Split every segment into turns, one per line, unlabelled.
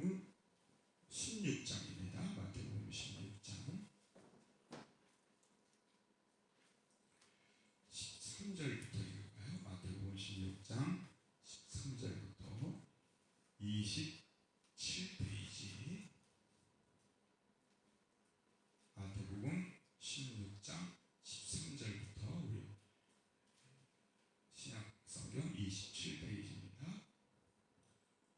마태복음 16장입니다. 마태복음 16장 13절부터 읽을까요? 마태복음 16장 13절부터 27페이지. 마태복음 16장 13절부터 우리 신약성경 27페이지입니다.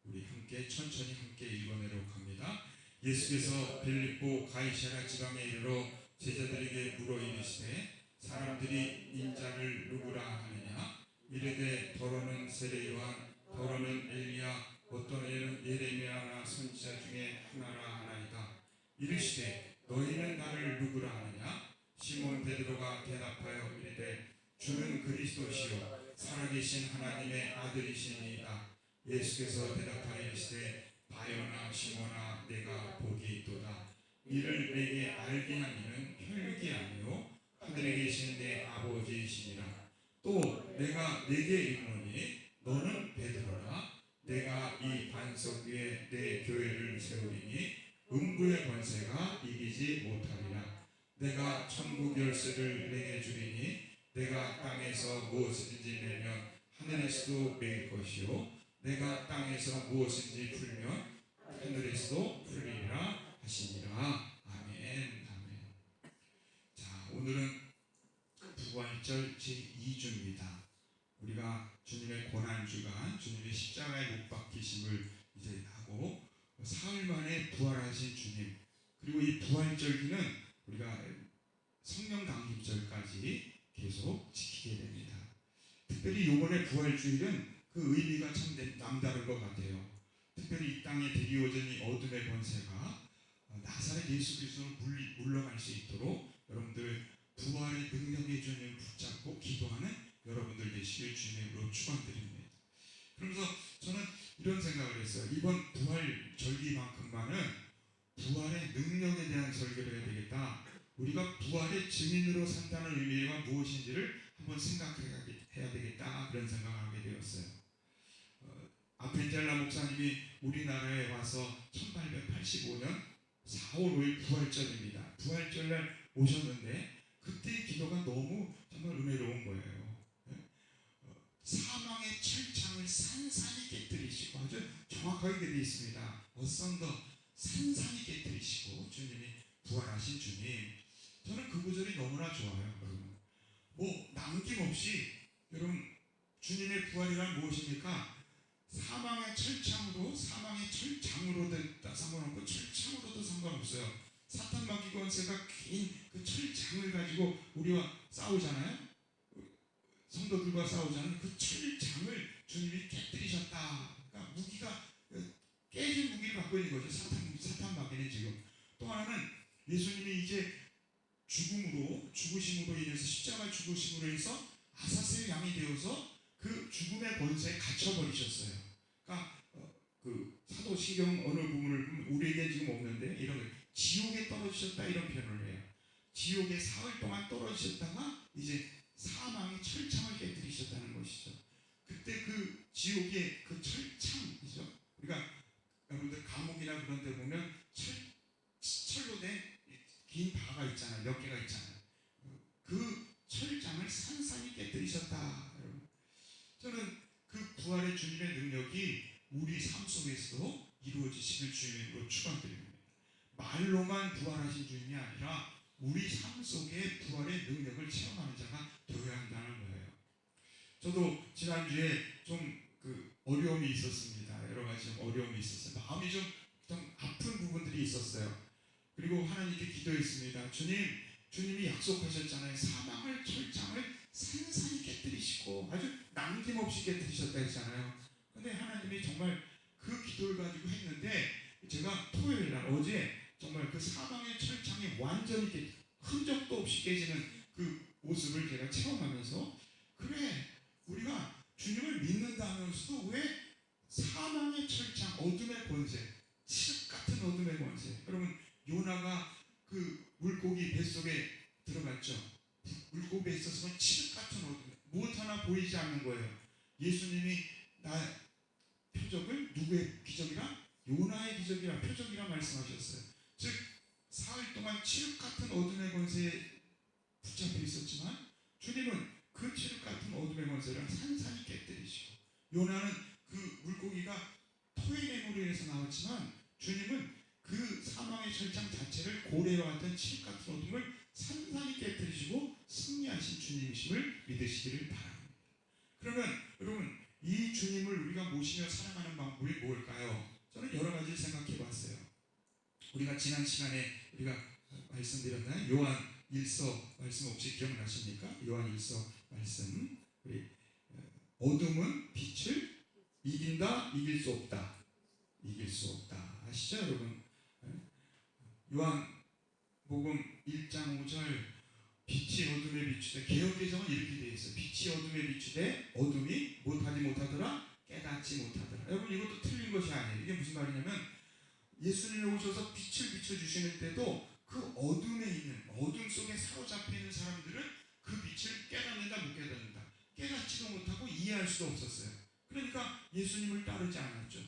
우리 함께 천천히 함께 읽어내도록 합니다. 예수께서 빌립보 가이사랴 지방에 이르러 제자들에게 물어 이르시되 사람들이 인자를 누구라 하느냐? 이르되 더러는 세례 요한, 더러는 엘리야, 어떤 이는 예레미야나 선지자 중에 하나라 하나이다. 이르시되 너희는 나를 누구라 하느냐? 시몬 베드로가 대답하여 이르되 주는 그리스도시요 살아계신 하나님의 아들이시니이다. 예수께서 대답하여 이르시되 바요나 시몬아 내가 복이 있도다. 이를 내게 알게 한 이는 혈육이 아니요 하늘에 계신 내 아버지이시니라. 또 내가 네게 이르노니 너는 베드로라. 내가 이 반석 위에 내 교회를 세우리니 음부의 권세가 이기지 못하리라. 내가 천국 열쇠를 내게 주리니 내가 땅에서 무엇이든지 내면 하늘에서도 매일 것이요 내가 땅에서 무엇인지 풀면 하늘에서도 풀리리라 하시니라. 아멘. 아멘. 자, 오늘은 부활절 제2주입니다. 우리가 주님의 고난주간, 주님의 십자가에 못 박히심을 이제 하고 사흘 만에 부활하신 주님, 그리고 이 부활절기는 우리가 성령 강림절까지 계속 지키게 됩니다. 특별히 이번에 부활주일은 그 의미가 참 남다른 것 같아요. 특별히 이 땅에 드리워진 이 어둠의 권세가 나사렛 예수 그리스도로 물러갈 수 있도록 여러분들 부활의 능력의 주님을 붙잡고 기도하는 여러분들 되시길 주님으로 축원드립니다. 그러면서 저는 이런 생각을 했어요. 이번 부활 절기만큼만은 부활의 능력에 대한 설교를 해야 되겠다. 우리가 부활의 증인으로 산다는 의미가 무엇인지를 한번 생각해야 되겠다. 그런 생각을 하게 되었어요. 아펜젤라 목사님이 우리나라에 와서 1885년 4월 5일 부활절입니다. 부활절날 오셨는데 그때의 기도가 너무 정말 은혜로운 거예요. 사망의 철창을 산산히 깨뜨리시고, 아주 정확하게 되어 있습니다. 어썬더 산산히 깨뜨리시고 주님이 부활하신 주님. 저는 그 구절이 너무나 좋아요. 여러분, 뭐 남김없이 여러분 주님의 부활이란 무엇입니까? 사망의 철창으로, 사망의 철장으로도 상관없고 철창으로도 상관없어요. 사탄 마귀 권세가 긴 그 철장을 가지고 우리와 싸우잖아요. 성도들과 싸우잖아요. 그 철장을 주님이 깨뜨리셨다. 그러니까 무기가 깨진 무기를 갖고 있는 거죠. 사탄 마귀는 지금. 또 하나는 예수님이 이제 죽으심으로 인해서, 십자가 죽으심으로 인해서 아사셀 양이 되어서 그 죽음의 권세에 갇혀버리셨어요. 그러니까 그 사도신경 어느 부분을 보면 우리에게 지금 없는데 이런 지옥에 떨어지셨다 이런 표현을 해요. 지옥에 사흘 동안 떨어지셨다가 이제 사망의 철창을 깨뜨리셨다는 것이죠. 그때 그 지옥의 그 철창이죠. 우리가 여러분들 감옥이나 그런 데 보면 철로 된 긴 바가 있잖아요. 몇 개가 있잖아요. 그 철장을 산산히 깨뜨리셨다. 여러분, 저는 그 부활의 주님의 능력이 우리 삶 속에서도 이루어지시길 주님으로 축원드립니다. 말로만 부활하신 주님이 아니라 우리 삶 속에 부활의 능력을 체험하는 자가 되어야 한다는 거예요. 저도 지난주에 좀 어려움이 있었습니다. 여러 가지 어려움이 있었어요. 마음이 좀 아픈 부분들이 있었어요. 그리고 하나님께 기도했습니다. 주님이 약속하셨잖아요. 사망을 철장을 산산히 깨뜨리시고 아주 남김없이 깨뜨리셨다 했잖아요. 근데 하나님이 정말 그 기도를 가지고 했는데, 제가 토요일날 어제 정말 그 사망의 철창이 완전히 흔적도 없이 깨지는 그 모습을 제가 체험하면서, 그래 우리가 주님을 믿는다면서도 왜 사망의 철창, 어둠의 권세, 칠흑 같은 어둠의 권세. 여러분, 요나가 그 물고기 뱃속에 들어갔죠. 물고기 뱃에 있어서 칠흑 같은 어둠, 무엇 하나 보이지 않는 거예요. 예수님이 나 표적을 누구의 기적이라? 요나의 기적이라 표적이라 말씀하셨어요. 즉 사흘 동안 칠흑 같은 어둠의 권세에 붙잡혀 있었지만 주님은 그 칠흑 같은 어둠의 권세를 산산히 깨뜨리시고, 요나는 그 물고기가 토인의 물에서 나왔지만 주님은 그 사망의 절창 자체를 고래와 같은 칠흑 같은 어둠을 산산히 깨뜨리시고 승리하신 주님이심을 믿으시기를 바랍니다. 그러면 여러분, 이 주님을 우리가 모시며 살아가는 방법이 뭘까요? 저는 여러 가지를 생각해 봤어요. 우리가 지난 시간에 우리가 말씀드렸나요? 요한 1서 말씀 혹시 기억나십니까? 요한 1서 말씀, 우리 어둠은 빛을 이긴다, 이길 수 없다. 이길 수 없다. 아시죠, 여러분? 요한복음 1장 5절, 빛이 어둠에 비추되, 개역개정은 이렇게 되어 있어요. 빛이 어둠에 비추되 어둠이 못하더라, 깨닫지 못하더라. 여러분, 이것도 틀린 것이 아니에요. 이게 무슨 말이냐면, 예수님이 오셔서 빛을 비춰주시는 때도 그 어둠에 있는, 어둠 속에 사로잡혀 있는 사람들은 그 빛을 깨닫는다, 못 깨닫는다, 깨닫지도 못하고 이해할 수도 없었어요. 그러니까 예수님을 따르지 않았죠.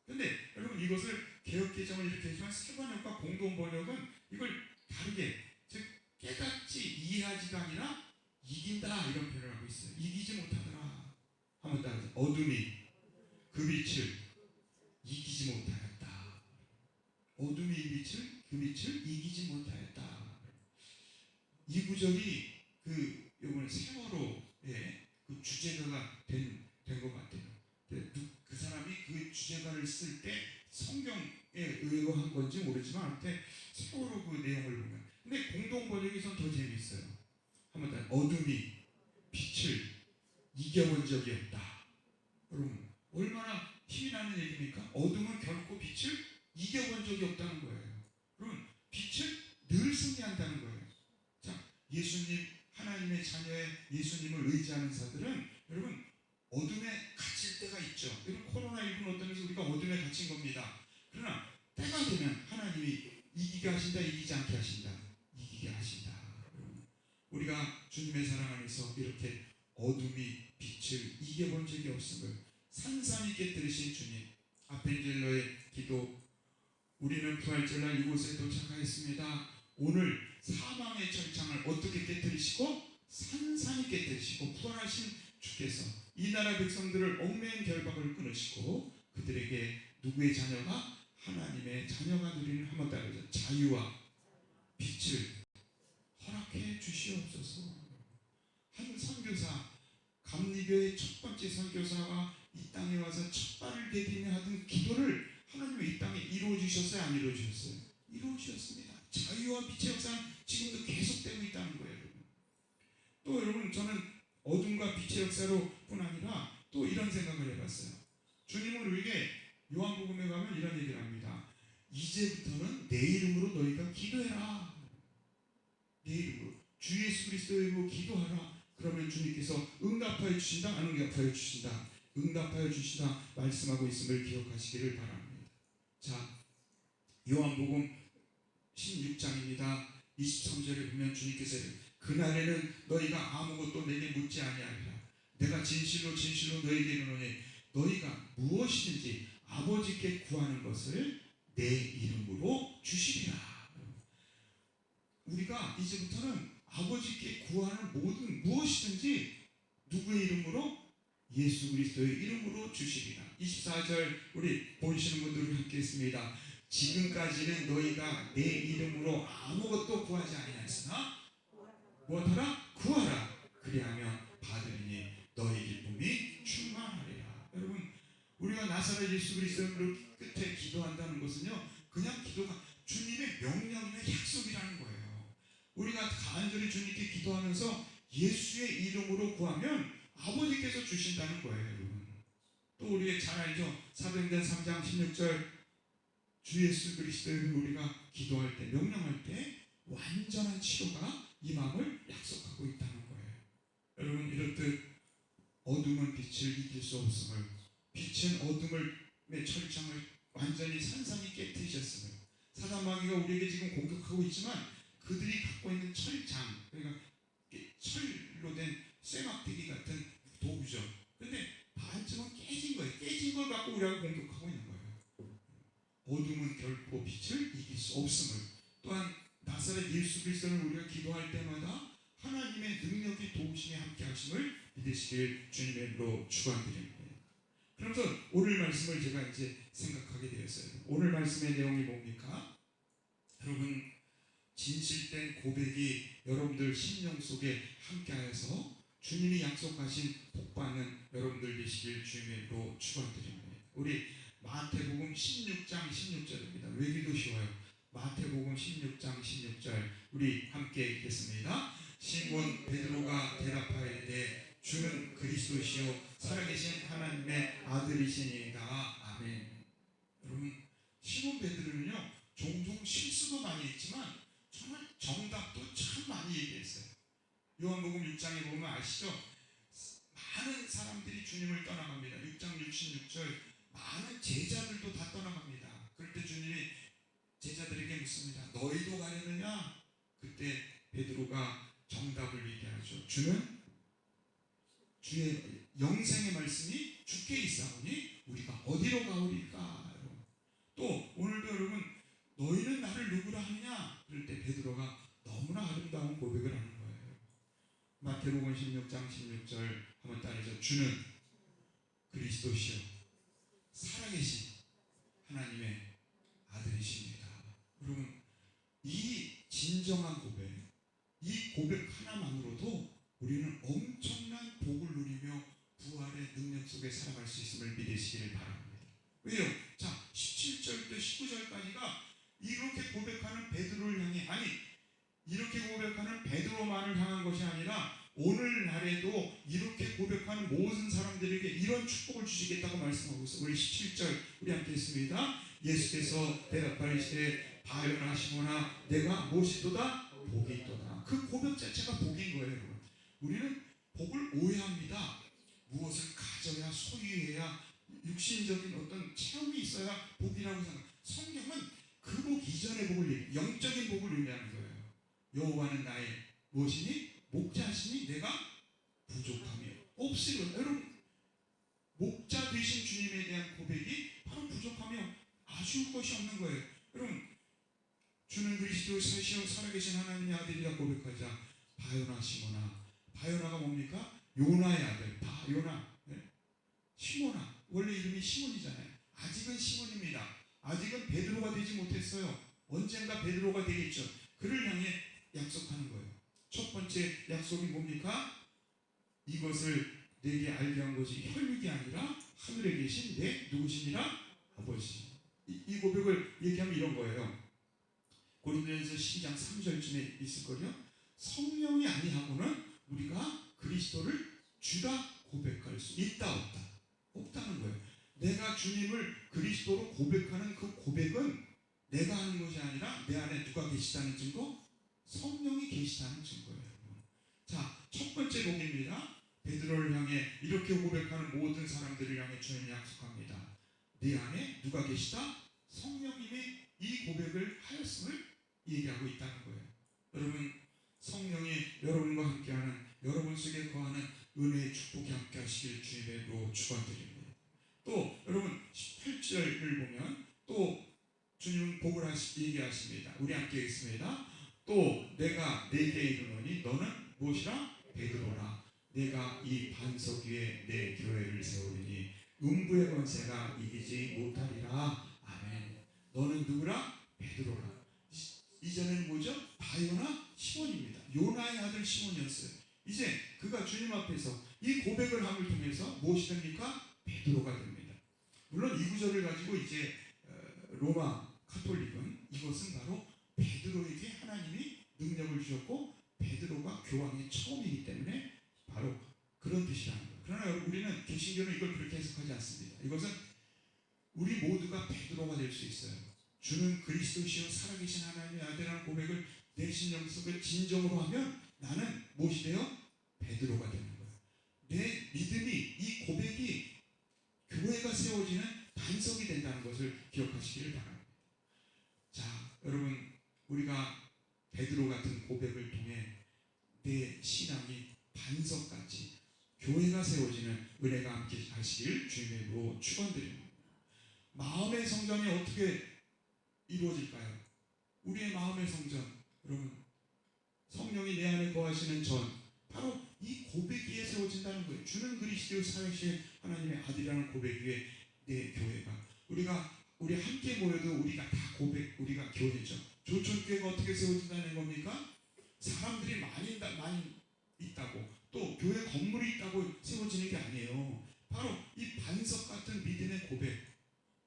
그런데 여러분, 이것을 개역개정은 이렇게 했지만 세번역과 공동번역은 이걸 다르게, 즉 깨닫지, 이해하지가 아니라 이긴다, 이런 표현을 하고 있어요. 이기지 못하더라. 한번 따라서, 어둠이 그 빛을 이기지 못하였다. 어둠이 그 빛을 이기지 못하였다. 이 구절이 요번에 세월호의 그 주제가가 된 것 같아요. 그 사람이 그 주제가를 쓸 때 성경에 의거한 건지 모르지만 아무튼 세월호 그 내용을 보면, 근데 공동 번역에선 더 재미있어요. 한번 더, 어둠이 빛을 이겨본 적이 없다. 여러분, 얼마나 힘이 나는 얘기입니까? 어둠은 결코 빛을 이겨본 적이 없다는 거예요. 여러분, 빛을 늘 승리한다는 거예요. 자, 예수님, 하나님의 자녀의 예수님을 의지하는 자들은 여러분, 어둠에 갇힐 때가 있죠. 여러분, 코로나19는 어떤 면에서 우리가 어둠에 갇힌 겁니다. 그러나 때가 되면 하나님이 이기게 하신다, 이기지 않게 하신다, 이기게 하신다. 여러분, 우리가 주님의 사랑 안에서 이렇게 어둠이 빛을 이겨본 적이 없음을 산산히 깨뜨리신 주님, 아펜젤러의 기도, 우리는 부활절날 이곳에 도착하였습니다. 오늘 사망의 절창을 어떻게 깨뜨리시고 산산히 깨뜨리시고 부활하신 주께서 이 나라 백성들을 얽매인 결박을 끊으시고 그들에게 누구의 자녀가? 하나님의 자녀가 누리는, 한번 따라서, 자유와 빛을 허락해 주시옵소서. 한 선교사, 감리교의 첫 번째 선교사가 이 땅에 와서 첫 발을 디디며 하던 기도를 하나님의 이 땅에 이루어 주셨어요, 안 이루어 주셨어요? 이루어 주셨습니다. 자유와 빛의 역사는 지금도 계속되고 있다는 거예요, 여러분. 또 여러분, 저는 어둠과 빛의 역사로 뿐 아니라 또 이런 생각을 해봤어요. 주님은 우리에게 요한복음에 가면 이런 얘기를 합니다. 이제부터는 내 이름으로 너희가 기도해라. 내 이름으로, 주 예수 그리스도의 이름으로 기도하라. 그러면 주님께서 응답하여 주신다, 안 응답하여 주신다? 응답하여 주신다 말씀하고 있음을 기억하시기를 바랍니다. 자, 요한복음 16장입니다. 23절에 보면 주님께서 그날에는 너희가 아무것도 내게 묻지 아니하리라. 내가 진실로 진실로 너희에게 이르노니 너희가 무엇이든지 아버지께 구하는 것을 내 이름으로 주시리라. 우리가 이제부터는 아버지께 구하는 모든 무엇이든지 누구의 이름으로? 예수 그리스도의 이름으로 주시리라. 24절 우리 보시는 분들 함께 했습니다. 지금까지는 너희가 내 이름으로 아무것도 구하지 아니하였으나 무엇하라? 구하라. 그리하면 받으리니 너희 기쁨이 충만하리라. 여러분, 우리가 나사렛 예수 그리스도를 끝에 기도한다는 것은요, 그냥 기도가 주님의 명령이나 약속이라는 거예요. 우리가 간절히 주님께 기도하면서 예수의 이름으로 구하면 아버지께서 주신다는 거예요, 여러분. 또 우리 잘 알죠? 사도행전 3장 16절 주 예수 그리스도의 우리가 기도할 때, 명령할 때 완전한 치료가 임함을 약속하고 있다는 거예요. 여러분, 이렇듯 어둠은 빛을 이길 수 없음을, 빛은 어둠의 철창을 완전히 산산히 깨뜨리셨음을, 사단 마귀가 우리에게 지금 공격하고 있지만 그들이 갖고 있는 철장, 그러니까 철로 된 쇠막대기 같은 도구죠. 그런데 반쯤은 깨진 거예요. 깨진 걸 갖고 우리하고 공격하고 있는 거예요. 어둠은 결코 빛을 이길 수 없음을, 또한 나사렛 예수 그리스도를 우리가 기도할 때마다 하나님의 능력이 도우심이 함께 하심을 믿으시길 주님의 이름으로 축원드립니다. 그러면서 오늘 말씀을 제가 이제 생각하게 되었어요. 오늘 말씀의 내용이 뭡니까? 여러분, 진실된 고백이 여러분들 심령 속에 함께하여서 주님이 약속하신 복받는 여러분들 되시길 주님의 이름으로 축원드립니다. 우리 마태복음 16장 16절입니다. 외기도 쉬워요. 마태복음 16장 16절 우리 함께 읽겠습니다. 시몬 베드로가 대답하였되 주는 그리스도시요 살아계신 하나님의 아들이시니이다. 아멘. 여러분, 시몬 베드로는요 종종 실수도 많이 했지만 정말 정답도 참 많이 얘기했어요. 요한복음 6장에 보면 아시죠? 많은 사람들이 주님을 떠나갑니다. 6장 66절 많은 제자들도 다 떠나갑니다. 그럴 때 주님이 제자들에게 묻습니다. 너희도 가려느냐? 그때 베드로가 정답을 얘기하죠. 주는 주의 영생의 말씀이 주께 있사오니 우리가 어디로 가오리까? 또 오늘도 여러분, 너희는 나를 누구라 하느냐? 그럴 때 베드로가 너무나 아름다운 고백을 하는 거예요. 마태복음 16장 16절 한번 따라서 주는 그리스도시요 살아계신 하나님의 아들이십니다. 여러분, 이 진정한 고백, 이 고백 하나만으로도 우리는 엄청난 복을 누리며 부활의 능력 속에 살아갈 수 있음을 믿으시길 바랍니다. 왜요? 자, 17절부터 19절까지가 이렇게 고백하는 베드로를 향해, 아니 이렇게 고백하는 베드로만을 향한 것이 아니라 오늘날에도 이렇게 고백하는 모든 사람들에게 이런 축복을 주시겠다고 말씀하고 있어요. 우리 17절 우리 함께 했습니다. 예수께서 대답하시되 바요나시모나 내가 무엇이도다? 복이 있도다. 그 고백 자체가 복인 거예요. 여러분, 우리는 복을 오해합니다. 무엇을 가져야, 소유해야, 육신적인 어떤 체험이 있어야 복이라고 생각합니다. 성경은 그 복 이전의 복을, 영적인 복을 의미하는 거예요. 여호와는 나의 무엇이니? 목자시니 내가 부족함이 없으리로다. 여러분, 목자 되신 주님에 대한 고백이 바로 부족함이 아쉬울 것이 없는 거예요. 여러분, 주는 그리스도 사시오 살아계신 하나님의 아들이라 고백하자 바요나 시모나. 바요나가 뭡니까? 요나의 아들 바요나. 네? 시모나, 원래 이름이 시몬이잖아요. 아직은 시몬입니다. 아직은 베드로가 되지 못했어요. 언젠가 베드로가 되겠죠. 그를 향해 약속하는 거예요. 첫 번째 약속이 뭡니까? 이것을 내게 알게 한 것이 혈육이 아니라 하늘에 계신 내 누구시니라? 아버지. 이 고백을 얘기하면 이런 거예요. 고린도전서 12장 3절쯤에 있을걸요. 성령이 아니하고는 우리가 그리스도를 주다 고백할 수 있다 없다? 없다는 거예요. 내가 주님을 그리스도로 고백하는 그 고백은 내가 하는 것이 아니라 내 안에 누가 계시다는 증거? 성령이 계시다는 증거예요. 자, 첫 번째 복입니다. 베드로를 향해 이렇게 고백하는 모든 사람들을 향해 주님이 약속합니다. 네 안에 누가 계시다? 성령님이 이 고백을 하였음을 얘기하고 있다는 거예요. 여러분, 성령이 여러분과 함께하는, 여러분 속에 거하는 은혜의 축복이 함께 하시길 주님의 이름으로 축원드립니다. 또 여러분 18절을 보면 또 주님은 복을 얘기하십니다. 우리 함께 읽습니다. 또 내가 내게 이르노니 너는 무엇이라? 베드로라. 내가 이 반석 위에 내 교회를 세우리니 음부의 권세가 이기지 못하리라. 아멘. 너는 누구라? 베드로라. 이전에는 뭐죠? 바요나 시몬입니다. 요나의 아들 시몬이었어요. 이제 그가 주님 앞에서 이 고백을 함을 통해서 무엇이 됩니까? 베드로가 됩니다. 물론 이 구절을 가지고 이제 로마 카톨릭은 이것은 바로 베드로에게 하나님이 능력을 주셨고 베드로가 교황의 처음이기 때문에 바로 그런 뜻이라는 거예요. 그러나 우리는 개신교는 이걸 그렇게 해석하지 않습니다. 이것은 우리 모두가 베드로가 될 수 있어요. 주는 그리스도시요 살아계신 하나님의 아들이라는 고백을 내 심령 속에 진정으로 하면 나는 무엇이 돼요? 베드로가 되는 거예요. 내 믿음이, 이 고백이 교회가 세워지는 반석이 된다는 것을 기억하시기를 바랍니다. 자, 여러분, 우리가 베드로 같은 고백을 통해 내 신앙이 반석같이 교회가 세워지는 은혜가 함께 하시길 주님의 이름으로 축원드립니다. 마음의 성전이 어떻게 이루어질까요? 우리의 마음의 성전, 여러분, 성령이 내 안에 거하시는 전, 바로 이 고백 위에 세워진다는 거예요. 주는 그리스도 살아계신 하나님의 아들이라는 고백 위에 내 교회가, 우리 함께 모여도 우리가 다 고백, 우리가 교회죠. 조촌교회가 어떻게 세워진다는 겁니까? 사람들이 많이 있다고, 또 교회 건물이 있다고 세워지는 게 아니에요. 바로 이 반석 같은 믿음의 고백,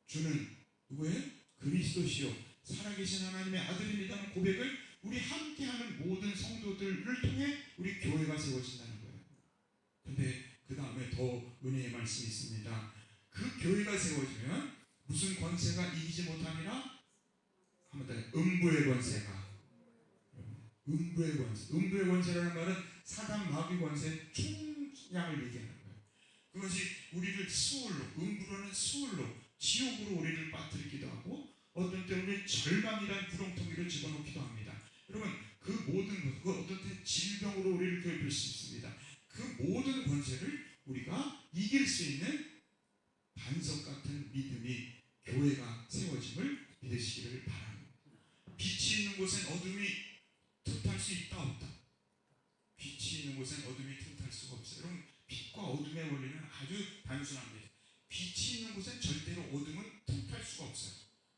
주는 누구예요? 그리스도시요 살아계신 하나님의 아들입니다는 고백을 우리 함께하는 모든 성도들을 통해 우리 교회가 세워진다는 거예요. 근데 그 다음에 더 은혜의 말씀이 있습니다. 그 교회가 세워지면 무슨 권세가 이기지 못하니라? 한번 더, 음부의 권세가. 음부의 권세. 음부의 권세라는 말은 사단 마귀 권세 총량을 얘기하는 거예요. 그것이 우리를 수월로, 음부로는 수월로, 지옥으로 우리를 빠뜨리기도 하고, 어떤 때는 절망이란 구렁텅이를 집어넣기도 합니다. 여러분, 그 모든 것, 그 어떤 때 질병으로 우리를 괴롭힐 수 있습니다. 그 모든 권세를 우리가 이길 수 있는 반석 같은 믿음이 교회가 세워짐을 믿으시기를 바랍니다. 빛이 있는 곳엔 어둠이 틈탈 수 있다 없다? 빛이 있는 곳엔 어둠이 틈탈 수가 없어요. 여러분, 빛과 어둠의 원리는 아주 단순합니다. 빛이 있는 곳엔 절대로 어둠은 틈탈 수가 없어요.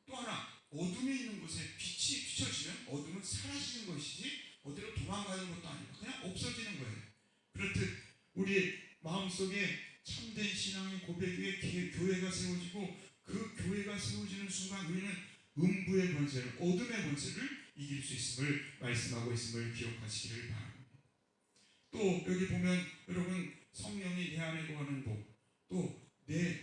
또 하나, 어둠이 있는 곳에 빛이 비춰지면 어둠은 사라지는 것이지 어디로 도망가는 것도 아니고 그냥 없어지는 거예요. 그렇듯 우리 마음속에 참된 신앙의 고백 위에 교회가 세워지고, 그 교회가 세워지는 순간 우리는 음부의 권세를, 어둠의 권세를 이길 수 있음을 말씀하고 있음을 기억하시기를 바랍니다. 또 여기 보면 여러분, 성령이 내 안에 거하는 복, 또 내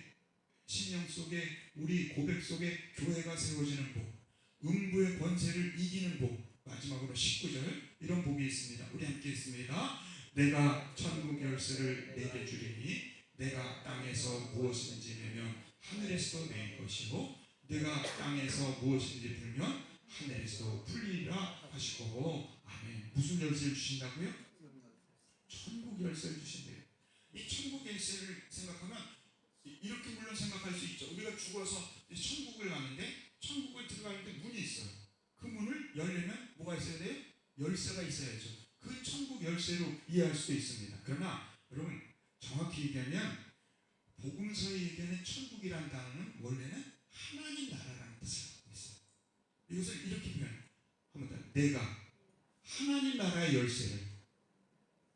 심령 속에, 우리 고백 속에 교회가 세워지는 복, 음부의 권세를 이기는 복, 마지막으로 19절 이런 복이 있습니다. 우리 함께 있습니다. 내가 천국 열쇠를 내게 주리니 내가 땅에서 무엇인지 내면 하늘에서도 내 것이고, 내가 땅에서 무엇인지 풀면 하늘에서 풀리리라 하시고. 아멘. 무슨 열쇠를 주신다고요? 천국 열쇠를 주신대요. 이 천국 열쇠를 생각하면 이렇게 물론 생각할 수 있죠. 우리가 죽어서 천국을 가는데, 천국을 들어가는데 문이 있어요. 그 문을 열려면 뭐가 있어야 돼요? 열쇠가 있어야죠. 그 천국 열쇠로 이해할 수도 있습니다. 그러나 여러분, 정확히 얘기하면 복음서에 얘기하는 천국이라는 단어는 원래는 하나님 나라라는 뜻을 갖고 있어요. 이것을 이렇게 표현해요. 한번 더, 내가 하나님 나라의 열쇠를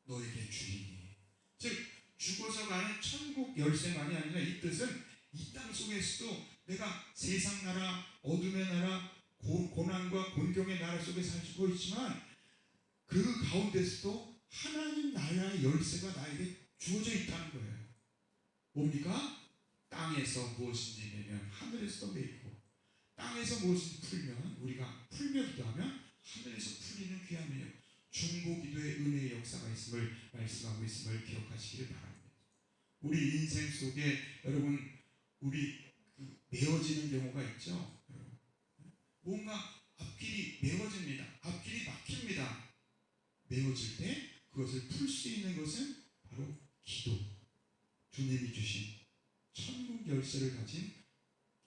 너에게 주리니. 즉, 죽어서 가는 천국 열쇠만이 아니라 이 뜻은 이 땅 속에서도 내가 세상 나라, 어둠의 나라, 고난과 곤경의 나라 속에 살고 있지만 그 가운데서도 하나님 나라의 열쇠가 나에게 주어져 있다는 거예요. 뭡니까? 땅에서 무엇인지 내면 하늘에서도 내고, 땅에서 무엇인지 풀면 우리가 풀며 기도하면 하늘에서 풀리는 귀한 능력, 중보 기도의 은혜의 역사가 있음을 말씀하고 있음을 기억하시기를 바랍니다. 우리 인생 속에 여러분, 우리 메어지는 경우가 있죠. 뭔가 앞길이 메어집니다. 앞길이 막힙니다. 메어질 때 그것을 풀 수 있는 것은 바로 기도. 주님이 주신 천국 열쇠를 가진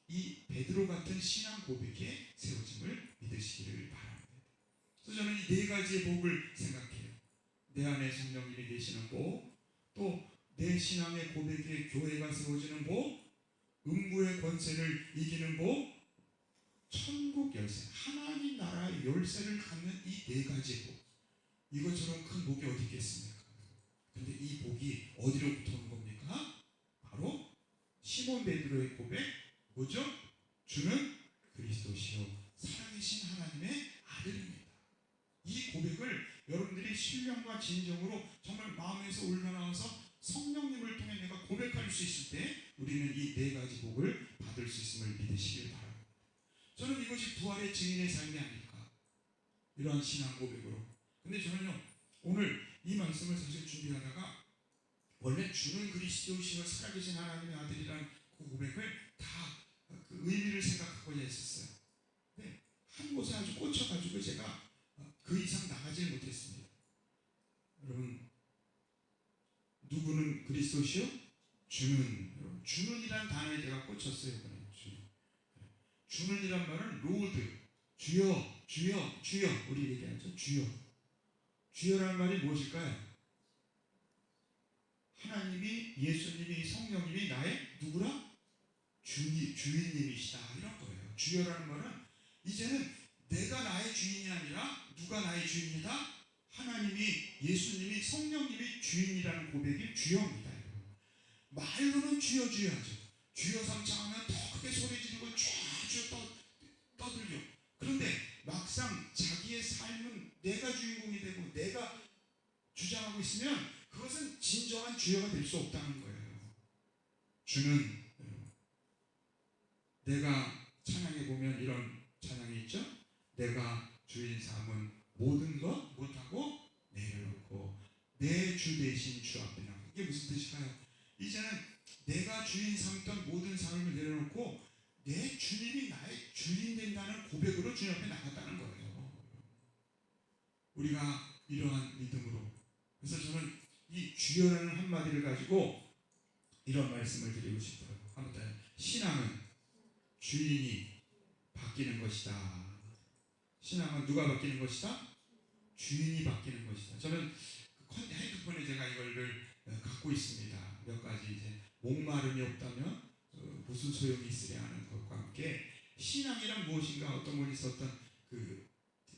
이 베드로 같은 신앙 고백에 세워짐을 믿으시기를 바랍니다. 그래서 저는 이 네 가지의 복을 생각해요. 내 안에 성령님이 계시는 복, 또 내 신앙의 고백에 교회가 세워지는 복, 음부의 권세를 이기는 복, 천국 열쇠, 하나님 나라의 열쇠를 갖는 이 네 가지 복. 이것처럼 큰 복이 어디 있겠습니까? 근데 이 복이 어디로부터 오는 겁니까? 바로 시몬 베드로의 고백, 뭐죠? 주는 그리스도시요 살아계신 하나님의 아들입니다. 이 고백을 여러분들이 신령과 진정으로 정말 마음에서 올라나와서 성령님을 통해 내가 고백할 수 있을 때 우리는 이 네 가지 복을 받을 수 있음을 믿으시길 바랍니다. 저는 이것이 부활의 증인의 삶이 아닐까, 이러한 신앙 고백으로. 근데 저는요, 오늘 이 말씀을 사실 준비하다가 원래 주는 그리스도시요 살아계신 하나님의 아들이라는 그 고백을 다 그 의미를 생각하고 했었어요. 근데 한 곳에 아주 꽂혀가지고 제가 그 이상 나가질 못했습니다. 여러분, 누구는 그리스도시요? 주는. 주는이라는 단어에 제가 꽂혔어요. 주는. 주는이란 말은 로드, 주여, 주여, 주여. 우리 얘기하죠. 주여. 주여라는 말이 무엇일까요? 하나님이, 예수님이, 성령님이 나의 누구라? 주인님이시다, 이런 거예요. 주여라는 말은 이제는 내가 나의 주인이 아니라 누가 나의 주인이다? 하나님이, 예수님이, 성령님이 주인이라는 고백이 주여입니다. 말로는 주여 주여 하죠. 주여 삼창하면 더 크게 소리 지르고 주여 떠들려. 그런데 막상 자기의 삶은 내가 주인공이 되고 내가 주장하고 있으면 그것은 진정한 주여가 될 수 없다는 거예요. 주는, 내가 찬양해 보면 이런 찬양이 있죠. 내가 주인 삼은 모든 것 못하고 내려놓고 내 주 대신 주 앞에 나가. 이게 무슨 뜻일까요? 이제는 내가 주인 삼던 모든 삶을 내려놓고 내 주님이 나의 주인 된다는 고백으로 주님 앞에 나갔다는 거예요. 우리가 이러한 믿음으로, 그래서 저는 이 주여라는 한마디를 가지고 이런 말씀을 드리고 싶어요. 아무튼 신앙은 주인이 바뀌는 것이다. 신앙은 누가 바뀌는 것이다? 주인이 바뀌는 것이다. 저는 핸드폰에 제가 이걸 갖고 있습니다. 몇 가지 이제 목마름이 없다면 무슨 소용이 있으랴 하는 것과 함께 신앙이란 무엇인가, 어떤 분이 썼던 그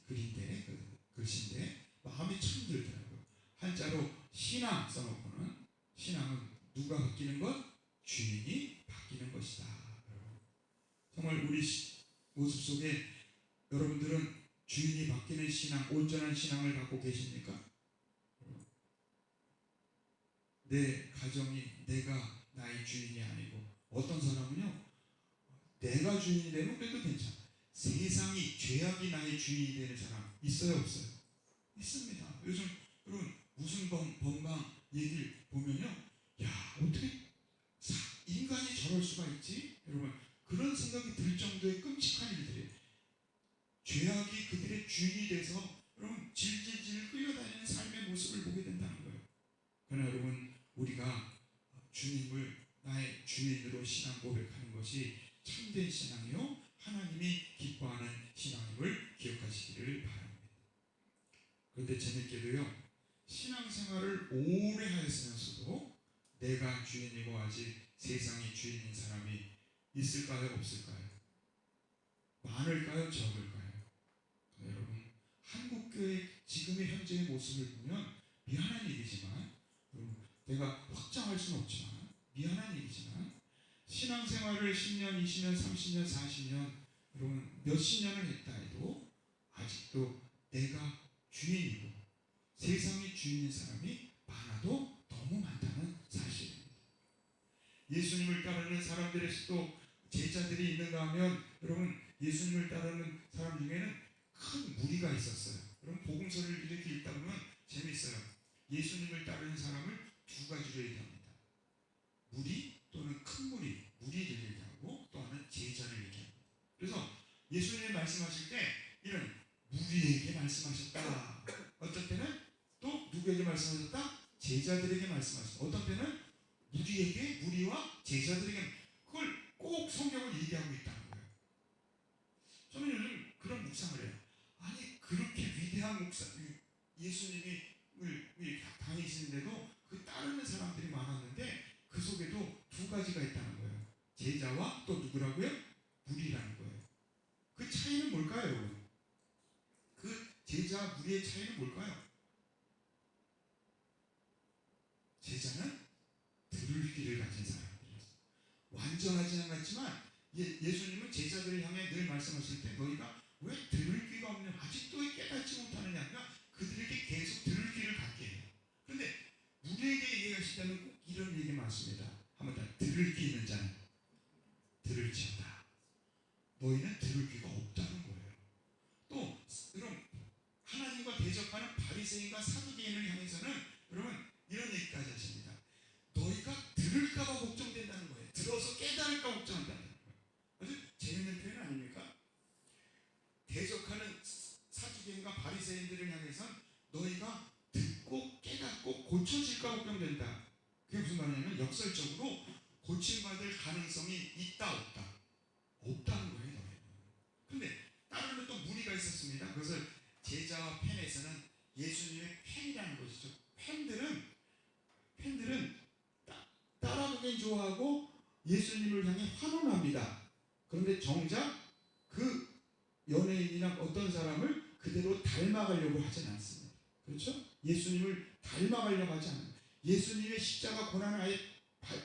글인데, 그 글씨인데 마음이 참 들더라고요. 한자로 신앙 써놓고는 신앙은 누가 바뀌는 것? 주인이 바뀌는 것이다. 정말 우리 모습 속에 여러분들은 주인이 바뀌는 신앙, 온전한 신앙을 갖고 계십니까? 내 가정이 내가 나의 주인이 아니고, 어떤 사람은요, 내가 주인이 되면 그래도 괜찮아. 세상이, 죄악이 나의 주인이 되는 사람 있어요, 없어요? 있습니다. 요즘 여러분 무슨 번방 얘기를 보면요, 야, 어떻게 인간이 저럴 수가 있지? 여러분 그런 생각이 들 정도의 끔찍한 일들이에요. 죄악이 그들의 주인이 돼서 여러분 질질질 끌려다니는 삶의 모습을 보게 된다는 거예요. 그러나 여러분, 우리가 주님을 나의 주인으로 신앙 고백하는 것이 참된 신앙이요, 하나님이 기뻐하는 신앙임을 기억하시기를 바랍니다. 그런데 재밌게도요, 신앙생활을 오래 하였으면서도 내가 주인이고 아직 세상이 주인인 사람이 있을까요, 없을까요? 많을까요, 적을까요? 여러분, 한국교회 지금의 현재의 모습을 보면 미안한 얘기지만, 내가 확장할 수는 없지만 미안한 얘기지만, 신앙생활을 10년, 20년, 30년, 40년, 여러분 몇십 년을 했다 해도 아직도 내가 주인이고 세상이 주인인 사람이 많아도 너무 많다는 사실입니다. 예수님을 따르는 사람들에서도 제자들이 있는가 하면, 여러분 예수님을 따르는 사람 중에는 큰 무리가 있었어요. 여러분 복음서를 이렇게 읽다 보면 재밌어요. 예수님을 따르는 사람을 두 가지로 얘기합니다. 무리 또는 큰 무리를 얘기하고, 또 하나는 제자를 얘기합니다. 그래서 예수님이 말씀하실 때 이런 무리에게 말씀하셨다. 어떤 때는 또 누구에게 말씀하셨다? 제자들에게 말씀하셨다. 어떤 때는 무리와 제자들에게, 그걸 꼭 성경을 얘기하고 있다는 거예요. 저는 요즘 그런 묵상을 해요. 아니 그렇게 위대한 목사, 예수님이 다니시는데도 그 따르는 사람들이 많았는데 그 속에도 두 가지가 있다는 거예요. 제자와 또 누구라고요? 무리라는 거예요. 그 차이는 뭘까요, 여러분? 그 제자, 무리의 차이는 뭘까요? 제자는 들을 귀를 가진 사람들이었어요. 완전하지 않았지만 예수님은 제자들을 향해 늘 말씀하실 때 너희가 왜 들을 귀가 없냐, 아직도 깨닫지 못하느냐, 그들에게 계속 들을 귀를 갖게 해요. 그런데 우리에게 얘기하실 때는 꼭 이런 얘기 많습니다. 한번 더, 들을 귀 있는 자는 들을지어다. 너희는 들을 귀가 없다는 거예요. 또 여러분, 하나님과 대적하는 바리새인과 사두개인을 향해서는 여러분 이런 얘기까지 하십니다. 너희가 들을까봐 걱정된다는 거예요. 들어서 깨달을까 걱정한다는 거예요. 아주 재밌는 표현 아닙니까? 대적하는 사두개인과 바리새인들을 향해서는 너희가 듣고 깨닫고 고쳐질까 걱정된다. 그게 무슨 말이냐면 역설적으로 고침받을 가능성이 있다 없다? 없다는 거예요. 너희는. 안에서는 예수님의 팬이라는 것이죠. 팬들은 따라가긴 좋아하고 예수님을 향해 환원합니다. 그런데 정작 그 연예인이나 어떤 사람을 그대로 닮아가려고 하진 않습니다. 그렇죠? 예수님을 닮아가려고 하지 않아요. 예수님의 십자가 고난을 아예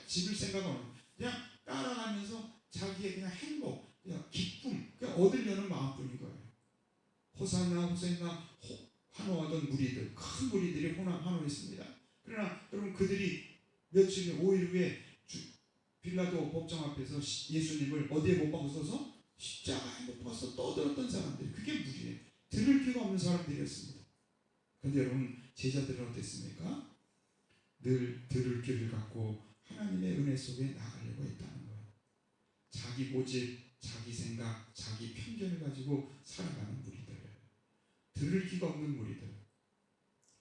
집을 생각하는, 그냥 따라가면서 자기의 그냥 행복, 그냥 기쁨, 그냥 얻으려는 마음뿐인 거예요. 호산나 호산나 환호하던 무리들, 큰 무리들이 환호했습니다. 그러나 여러분, 그들이 며칠 5일 후에 빌라도 법정 앞에서 예수님을 어디에 못 박아서 십자가에 못 박아서 떠들었던 사람들, 그게 무리예요. 들을 귀가 없는 사람들이었습니다. 그런데 여러분, 제자들은 어땠습니까? 늘 들을 귀를 갖고 하나님의 은혜 속에 나가려고 했다는 거예요. 자기 고집, 자기 생각, 자기 편견을 가지고 살아가는 무리들, 들을 귀가 없는 무리들.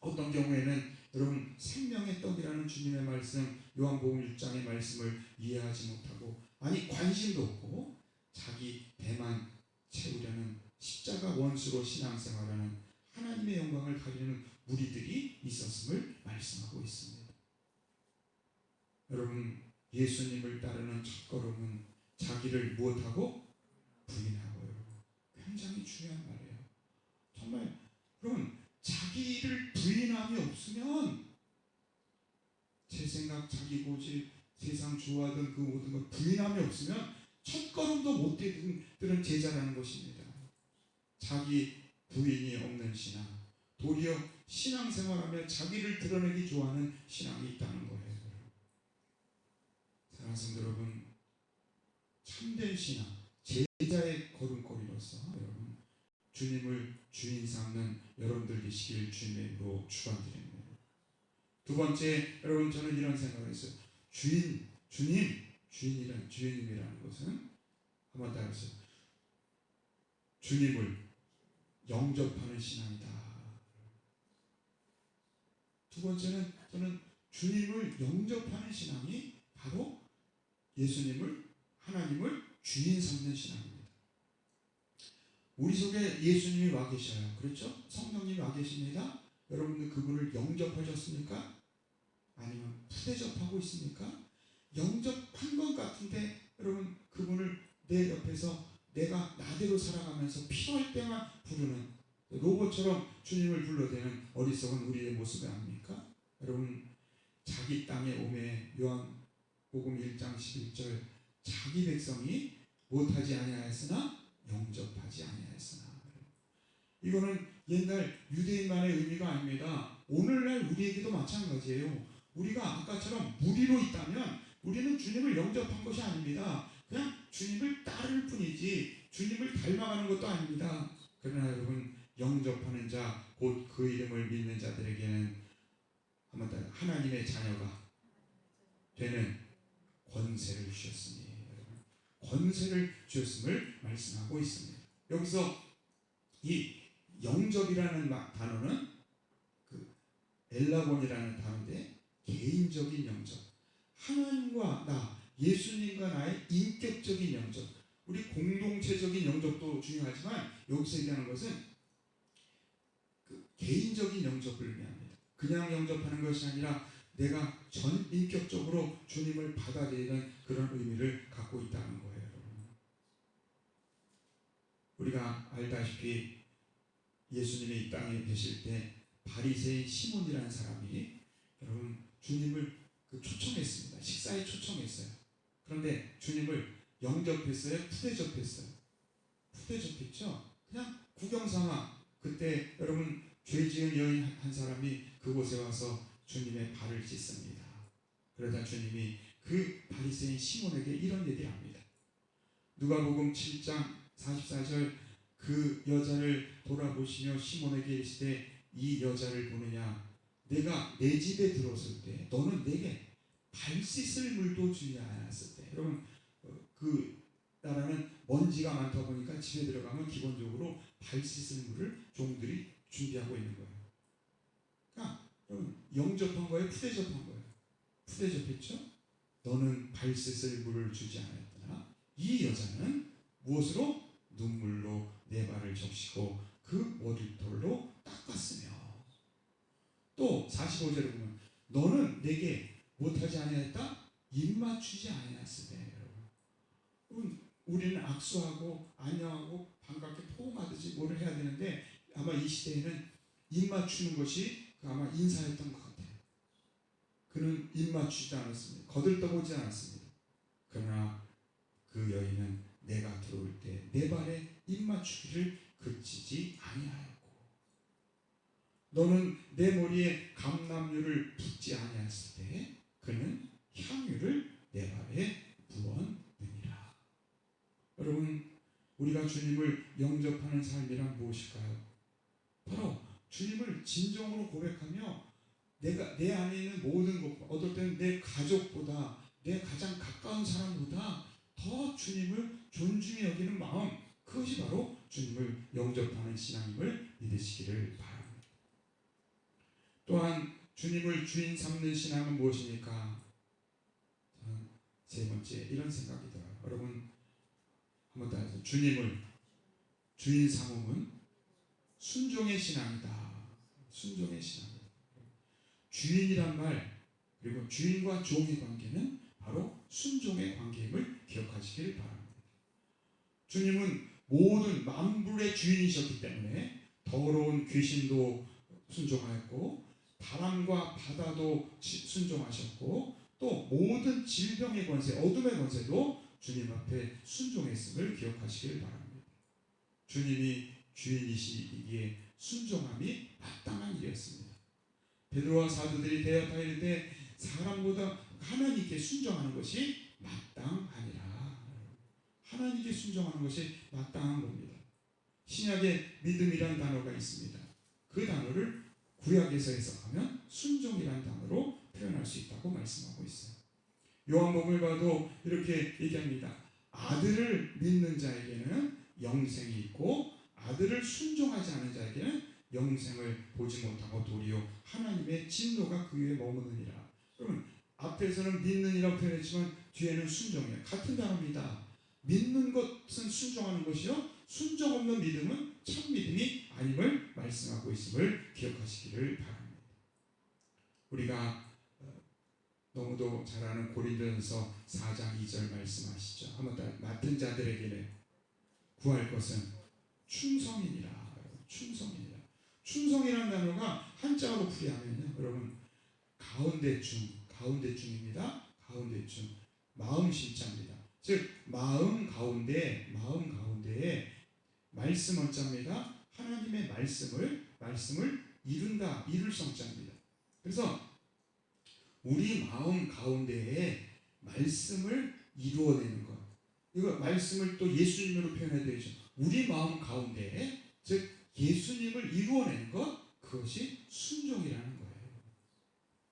어떤 경우에는 여러분, 생명의 떡이라는 주님의 말씀, 요한복음 6장의 말씀을 이해하지 못하고, 아니 관심도 없고 자기 배만 채우려는 십자가 원수로 신앙생활하는, 하나님의 영광을 가리는 무리들이 있었음을 말씀하고 있습니다. 여러분, 예수님을 따르는 첫걸음은 자기를 무엇하고? 부인하고요. 굉장히 중요한 말이에요. 정말 여러분, 자기를 부인함이 없으면, 제 생각, 자기 고집, 세상 좋아하던 그 모든 걸 부인함이 없으면 첫걸음도 못 떼들은 제자라는 것입니다. 자기 부인이 없는 신앙, 도리어 신앙생활하며 자기를 드러내기 좋아하는 신앙이 있다는 거예요. 사랑하는 성도 여러분, 참된 신앙, 제자의 걸음걸이로서 여러분, 주님을 주인 삼는 여러분들 되시길 주님의 이름으로 축원드립니다. 두 번째, 여러분, 저는 이런 생각을 했어요. 주님이라는 것은, 한번 따라서, 주님을 영접하는 신앙이다. 두 번째는, 저는 주님을 영접하는 신앙이 바로 하나님을 주인 삼는 신앙입니다. 우리 속에 예수님이 와 계셔요. 그렇죠? 성령님이 와 계십니다. 여러분들 그분을 영접하셨습니까? 아니면 푸대접하고 있습니까? 영접한 것 같은데, 여러분, 그분을 내 옆에서 내가 나대로 살아가면서 필요할 때만 부르는, 로봇처럼 주님을 불러대는 어리석은 우리의 모습이 아닙니까? 여러분, 자기 땅에 오매, 요한복음 1장 11절, 자기 백성이 못하지 아니하였으나 영접하지 아니하였으나. 이거는 옛날 유대인만의 의미가 아닙니다. 오늘날 우리에게도 마찬가지예요. 우리가 아까처럼 무리로 있다면 우리는 주님을 영접한 것이 아닙니다. 그냥 주님을 따를 뿐이지 주님을 닮아가는 것도 아닙니다. 그러나 여러분, 영접하는 자, 곧 그 이름을 믿는 자들에게는 하나님의 자녀가 되는 권세를 주셨으니, 권세를 주셨음을 말씀하고 있습니다. 여기서 이 영접이라는 단어는 그 엘라본이라는 단어인데, 개인적인 영접, 하나님과 나, 예수님과 나의 인격적인 영접, 우리 공동체적인 영접도 중요하지만 여기서 얘기하는 것은 그 개인적인 영접을 의미합니다. 그냥 영접하는 것이 아니라 내가 전 인격적으로 주님을 받아들이는 그런 의미를 갖고 있다는 거예요. 우리가 알다시피 예수님이 이 땅에 계실 때 바리새인 시몬이라는 사람이 여러분 주님을 초청했습니다. 식사에 초청했어요. 그런데 주님을 영접했어요? 푸대접했어요? 푸대접했죠. 그냥 구경삼아. 그때 여러분, 죄 지은 여인 한 사람이 그곳에 와서 주님의 발을 씻습니다. 그러다 주님이 그 바리새인 시몬에게 이런 얘기를 합니다. 누가복음 7장 44절, 그 여자를 돌아보시며 시몬에게 이르시되 이 여자를 보느냐? 내가 내 집에 들어섰을 때 너는 내게 발 씻을 물도 주지 않았을 때. 여러분, 그 나라는 먼지가 많다 보니까 집에 들어가면 기본적으로 발 씻을 물을 종들이 준비하고 있는 거예요. 그러니까 여러분, 영접한 거예요? 푸대접한 거예요? 푸대접했죠? 너는 발 씻을 물을 주지 않았더나 이 여자는 무엇으로? 눈물로 내 발을 적시고 그 머리털로 닦았으며.
내게 못하지 아니하였다? 입맞추지 아니하였으되. 여러분, 우리는 악수하고 안녕하고 반갑게 포옹하듯이 뭐를 해야 되는데 아마 이 시대에는 입맞추는 것이 아마 인사였던 것 같아요. 그는 입맞추지 않았습니다. 거들떠보지 않았습니다. 그러나 그 여인은 내가 들어올 때 내 발에 입맞추기를 그치지 아니하였고, 너는 내 머리에 감람유를 붓지 아니하였을 때 그는 향유를 내 발에 부었느니라. 여러분, 우리가 주님을 영접하는 삶이란 무엇일까요? 바로 주님을 진정으로 고백하며 내가 내 안에 있는 모든 것, 어떨 때는 내 가족보다 내 가장 가까운 사람보다 더 주님을 존중히 여기는 마음, 그것이 바로 주님을 영접하는 신앙임을 믿으시기를 바랍니다. 또한 주님을 주인 삼는 신앙은 무엇입니까? 저는 세 번째 이런 생각이 들어요. 여러분, 한번 더 해서 주님을 주인 삼음은 순종의 신앙이다. 순종의 신앙이다. 주인이란 말, 그리고 주인과 종의 관계는 바로 순종의 관계임을 기억하시길 바랍니다. 주님은 모든 만물의 주인이셨기 때문에 더러운 귀신도 순종하였고 바람과 바다도 순종하셨고 또 모든 질병의 권세, 어둠의 권세도 주님 앞에 순종했음을 기억하시길 바랍니다. 주님이 주인이시기에 순종함이 마땅한 일이었습니다. 베드로와 사도들이 대답하여 이르되 사람보다 하나님께 순종하는 것이 마땅하니라. 하나님께 순종하는 것이 마땅한 겁니다. 신약에 믿음이라는 단어가 있습니다. 그 단어를 구약에서 해석하면 순종이라는 단어로 표현할 수 있다고 말씀하고 있어요. 요한복음을 봐도 이렇게 얘기합니다. 아들을 믿는 자에게는 영생이 있고 아들을 순종하지 않은 자에게는 영생을 보지 못하고 도리어 하나님의 진노가 그 위에 머무느니라. 그러면 앞에서는 믿는이라고 표현했지만 뒤에는 순종이에요. 같은 단어입니다. 믿는 것은 순종하는 것이요, 순종 없는 믿음은 참 믿음이 아님을 말씀하고 있음을 기억하시기를 바랍니다. 우리가 너무도 잘 아는 고린도전서 4장 2절 말씀하시죠. 한번 더. 맡은 자들에게는 구할 것은 충성이니라. 충성이니라. 충성이라는 단어가 한자어로 풀이하면요, 여러분, 가운데중입니다. 가운데중. 마음 심자입니다. 즉 마음 가운데에 말씀 원자입니다. 하나님의 말씀을 이룬다, 이룰 성자입니다. 그래서 우리 마음 가운데에 말씀을 이루어내는 것, 이거 말씀을 또 예수님으로 표현해야 되죠. 우리 마음 가운데에, 즉 예수님을 이루어내는 것, 그것이 순종이라는 거예요.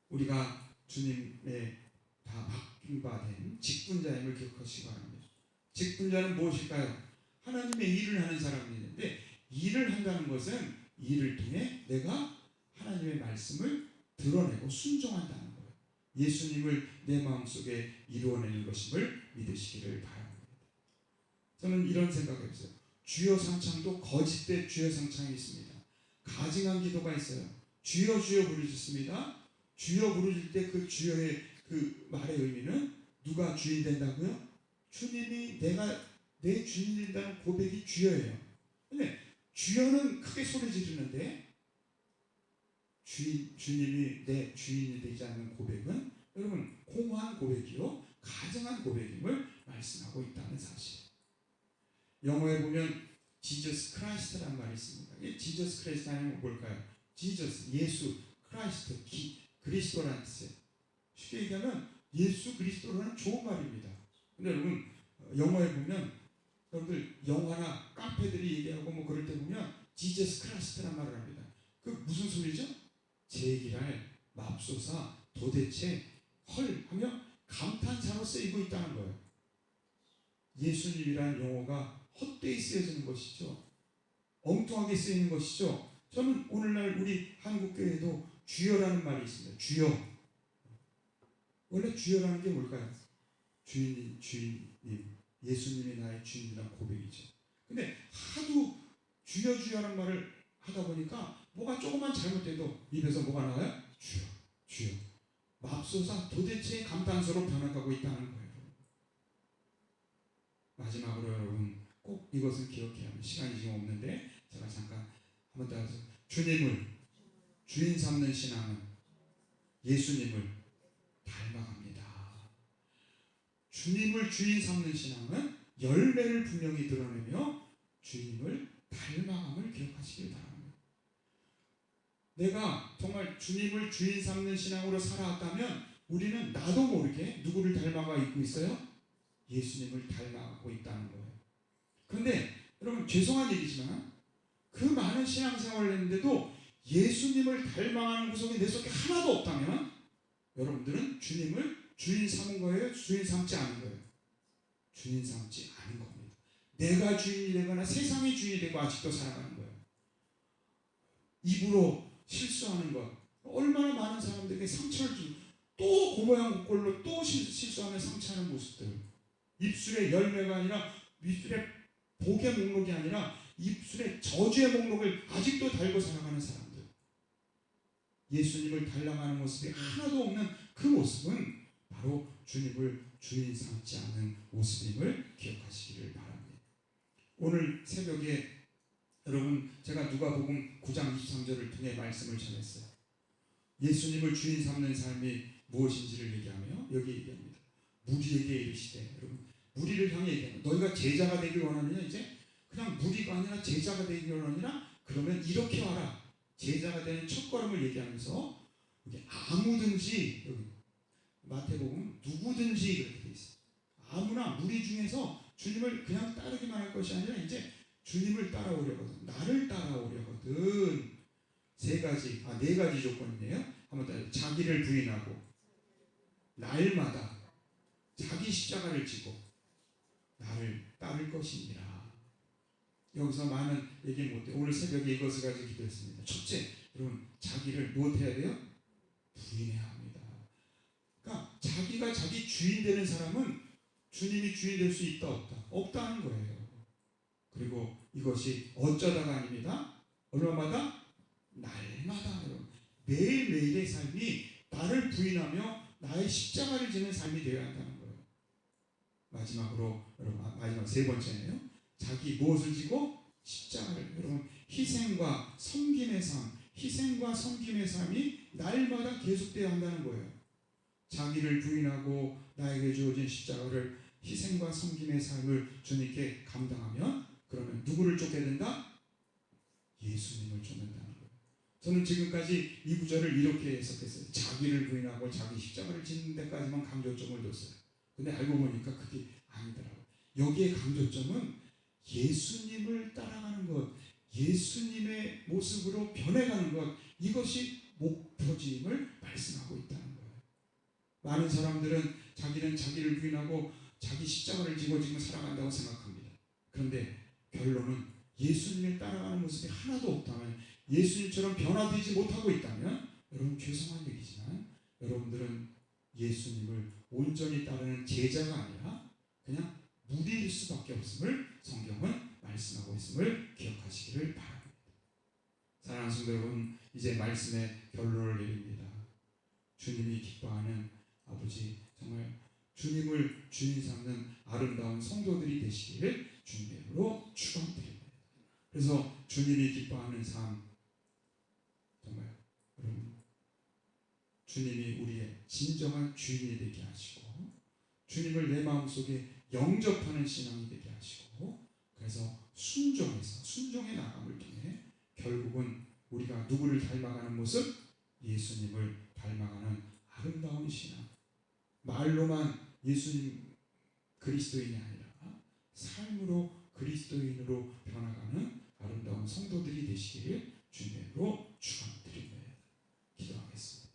우리가 주님의 다 맡긴 바 된 직분자임을 기억하시기 바랍니다. 직분자는 무엇일까요? 하나님의 일을 하는 사람인데, 일을 한다는 것은 일을 통해 내가 하나님의 말씀을 드러내고 순종한다는 거예요. 예수님을 내 마음속에 이루어내는 것임을 믿으시기를 바랍니다. 저는 이런 생각을 했어요. 주여 상창도 거짓된 주여 상창이 있습니다. 가증한 기도가 있어요. 주여 주여 부르짖습니다. 주여 부르짖을 때 그 주여의 그 말의 의미는 누가 주인 된다고요? 주님이 내가 내 주인이 된다는 고백이 주여예요. 근데 주여는 크게 소리 지르는데 주님이 내 주인이 되지 않는 고백은 여러분 공허한 고백이요, 가증한 고백임을 말씀하고 있다는 사실. 영어에 보면 Jesus Christ라는 말이 있습니다. 이 Jesus Christ 하면 뭘까요? Jesus, 예수, 크라이스트, 그리스도라는 뜻이에요. 쉽게 얘기하면 예수 그리스도라는 좋은 말입니다. 근데 여러분 영어에 보면 여러분들 영화나 깡패들이 얘기하고 뭐 그럴 때 보면 Jesus Christ라는 말을 합니다. 그 무슨 소리죠? 제기랄 맙소사 도대체 헐 하며 감탄사로 쓰이고 있다는 거예요. 예수님이라는 용어가 헛되이 쓰여지는 것이죠. 엉뚱하게 쓰이는 것이죠. 저는 오늘날 우리 한국교회에도 주여라는 말이 있습니다. 주여. 원래 주여라는 게 뭘까요? 주인님, 예수님이 나의 주인이라는 고백이죠. 근데 하도 주여 주여라는 말을 하다 보니까 뭐가 조금만 잘못돼도 입에서 뭐가 나와요? 주여, 주여. 맙소사 도대체 감탄사로 변해가고 있다는 거예요. 마지막으로 여러분 꼭 이것을 기억해야 합니다. 시간이 지금 없는데 제가 잠깐 한번 더 해서 주님을 주인 삼는 신앙은 예수님을 닮아갑니다. 주님을 주인 삼는 신앙은 열매를 분명히 드러내며 주님을 닮아감을 기억하시길 바랍니다. 내가 정말 주님을 주인 삼는 신앙으로 살아왔다면 우리는 나도 모르게 누구를 닮아가 있고 있어요? 예수님을 닮아가고 있다는 거예요. 그런데 여러분 죄송한 얘기지만 그 많은 신앙생활을 했는데도 예수님을 닮아가는 구석이 내 속에 하나도 없다면 여러분들은 주님을 주인 삼은 거예요? 주인 삼지 않은 거예요? 주인 삼지 않은 겁니다. 내가 주인이 되거나 세상이 주인이 되고 아직도 살아가는 거예요. 입으로 실수하는 것, 얼마나 많은 사람들에게 상처를 주고 또 고모양 고꼴로 또 실수하며 상처하는 모습들, 입술의 열매가 아니라 입술의 복의 목록이 아니라 입술의 저주의 목록을 아직도 달고 살아가는 사람들, 예수님을 닮아가는 모습이 하나도 없는 그 모습은 바로 주님을 주인 삼지 않는 모습임을 기억하시기를 바랍니다. 오늘 새벽에 여러분 제가 누가복음 9장 23절을 통해 말씀을 전했어요. 예수님을 주인 삼는 삶이 무엇인지를 얘기하며 여기 얘기합니다. 무리에게 이르시되, 여러분 무리를 향해 얘기합니다. 너희가 제자가 되길 원하느냐? 이제 그냥 무리가 아니라 제자가 되길 원하느냐? 그러면 이렇게 와라. 제자가 되는 첫걸음을 얘기하면서 여기 아무든지, 여기 마태복음 누구든지 이렇게 돼 있어요. 아무나 무리 중에서 주님을 그냥 따르기만 할 것이 아니라 이제 주님을 따라오려거든, 나를 따라오려거든 네 가지 조건이네요. 한번 더 자기를 부인하고 날마다 자기 십자가를 지고 나를 따를 것이니라. 여기서 많은 얘기 못해. 오늘 새벽에 이것을 가지고 기도했습니다. 첫째, 여러분 자기를 무엇해야 돼요? 부인해야 합니다. 그러니까 자기가 자기 주인 되는 사람은 주님이 주인 될 수 있다 없다? 없다는 거예요. 그리고 이것이 어쩌다가 아닙니다. 얼마마다? 날마다. 매일매일의 삶이 나를 부인하며 나의 십자가를 지는 삶이 되어야 한다는 거예요. 마지막으로 여러분, 마지막 세 번째는요. 자기 무엇을 지고? 십자가를. 여러분 희생과 섬김의 삶, 희생과 섬김의 삶이 날마다 계속되어야 한다는 거예요. 자기를 부인하고 나에게 주어진 십자가를 희생과 섬김의 삶을 주님께 감당하면 그러면 누구를 쫓게 된다? 예수님을 쫓는다는 거예요. 저는 지금까지 이 구절을 이렇게 해석했어요. 자기를 부인하고 자기 십자가를 짓는 데까지만 강조점을 뒀어요. 근데 알고 보니까 그게 아니더라고요. 여기에 강조점은 예수님을 따라가는 것, 예수님의 모습으로 변해가는 것, 이것이 목표지임을 말씀하고 있다는 거예요. 많은 사람들은 자기는 자기를 부인하고 자기 십자가를 지고 지금 살아간다고 생각합니다. 그런데 결론은 예수님을 따라가는 모습이 하나도 없다면, 예수님처럼 변화되지 못하고 있다면 여러분 죄송한 얘기지만 여러분들은 예수님을 온전히 따르는 제자가 아니라 그냥 무리일 수밖에 없음을 성경은 말씀하고 있음을 기억하시기를 바랍니다. 사랑하는 성도 여러분, 이제 말씀의 결론을 내립니다. 주님이 기뻐하는 아버지, 정말 주님을 주인 삼는 아름다운 성도들이 되시기를 주님으로 축원드립니다. 그래서 주님이 기뻐하는 삶, 정말 여러분 주님이 우리의 진정한 주인이 되게 하시고 주님을 내 마음속에 영접하는 신앙이 되게 하시고, 그래서 순종의 나감을 통해 결국은 우리가 누구를 닮아가는 모습? 예수님을 닮아가는 아름다운 신앙, 말로만 예수님 그리스도인이 아니라 삶으로 그리스도인으로 변화가는 아름다운 성도들이 되시기를 주님으로 축원드립니다. 기도하겠습니다.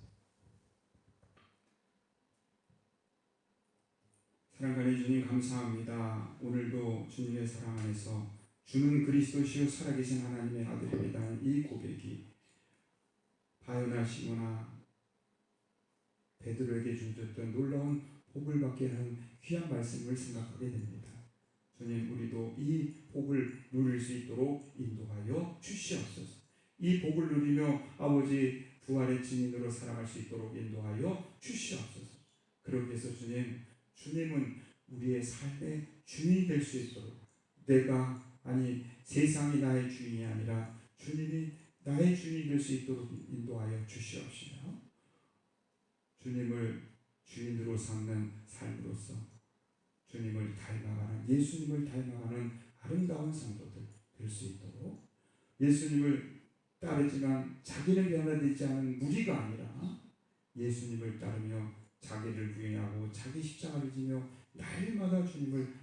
사랑하는 주님 감사합니다. 오늘도 주님의 사랑 안에서 주는 그리스도시요 살아계신 하나님의 아들이라는 이 고백이 바요나 시모나 베드로에게 주셨던 놀라운 복을 받게 하는 귀한 말씀을 생각하게 됩니다. 주님, 우리도 이 복을 누릴 수 있도록 인도하여 주시옵소서. 이 복을 누리며 아버지 부활의 증인으로 살아갈 수 있도록 인도하여 주시옵소서. 그러기 위해서 주님은 우리의 삶의 주인이 될 수 있도록, 세상이 나의 주인이 아니라 주님이 나의 주인이 될 수 있도록 인도하여 주시옵시며, 주님을 주인으로 삼는 삶으로서 주님을 닮아가는, 예수님을 닮아가는 아름다운 성도들 될 수 있도록, 예수님을 따르지만 자기는 변화되지 않은 무리가 아니라 예수님을 따르며 자기를 부인하고 자기 십자가를 지며 날마다 주님을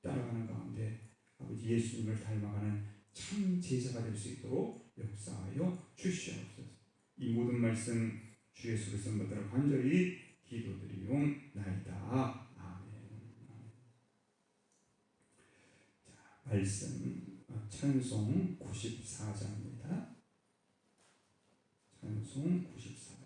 따라가는 가운데 아버지 예수님을 닮아가는 참 제자가 될 수 있도록 역사하여 주시옵소서. 이 모든 말씀 주 예수 그리스도 받들어 간절히 기도드리옵나이다. 아멘. 자, 말씀 찬송 94장입니다. 찬송 94장.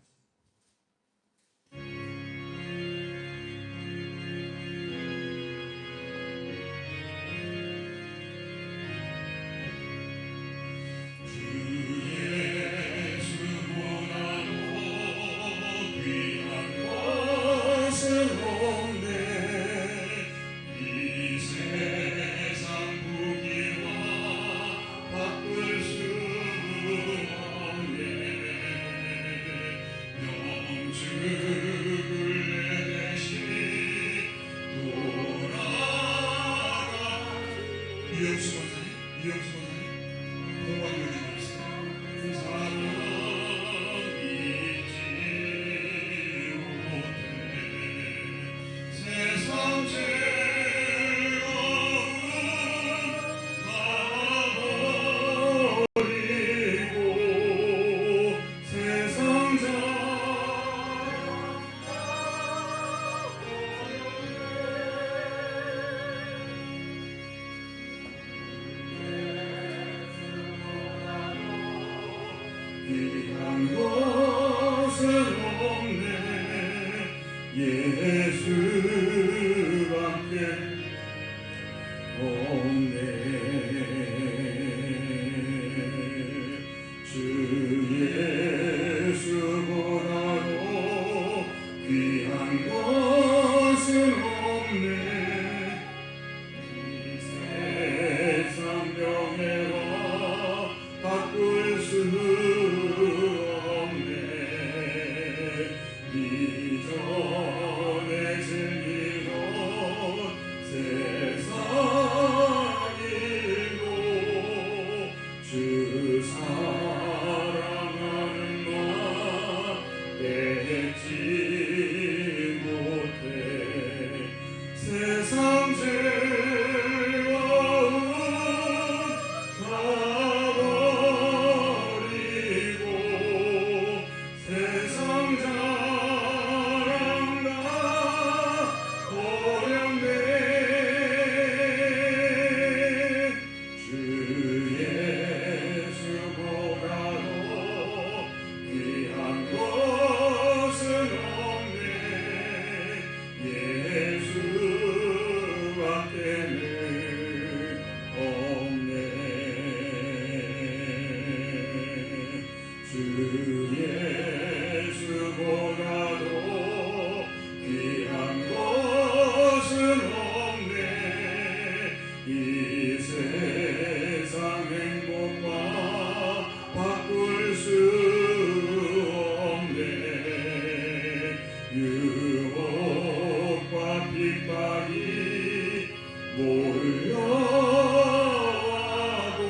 귀한 것은 없네 예수밖에 없네 주 예수보다도 귀한 것은 없네 이 세상 명예와 바꿀 수 없네 이전에 즐기던 세상이고 주 사랑하는 말 맺지 못해 세상 즐거움 가버리고 세상 자랑 다 버렸네 주 예수보다도 귀한 것은 없네 예수밖에는 없네 주 예수보다도 귀한 것은 없네 이 세상 행복과 바꿀 수 없네 유혹과 핍박이 몰려와도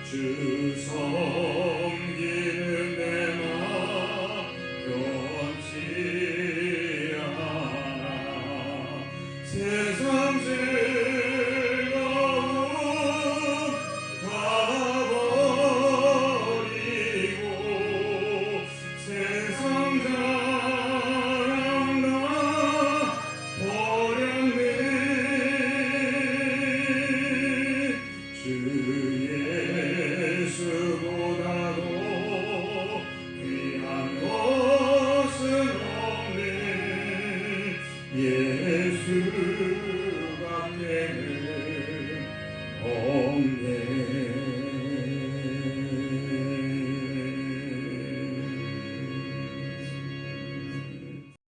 주 섬기는 내 맘 변치 않아 세상 즐거움 가버리고 세상 자랑 다 버렸네 주 예수보다도 귀한 것은 없네 예수밖에는 없네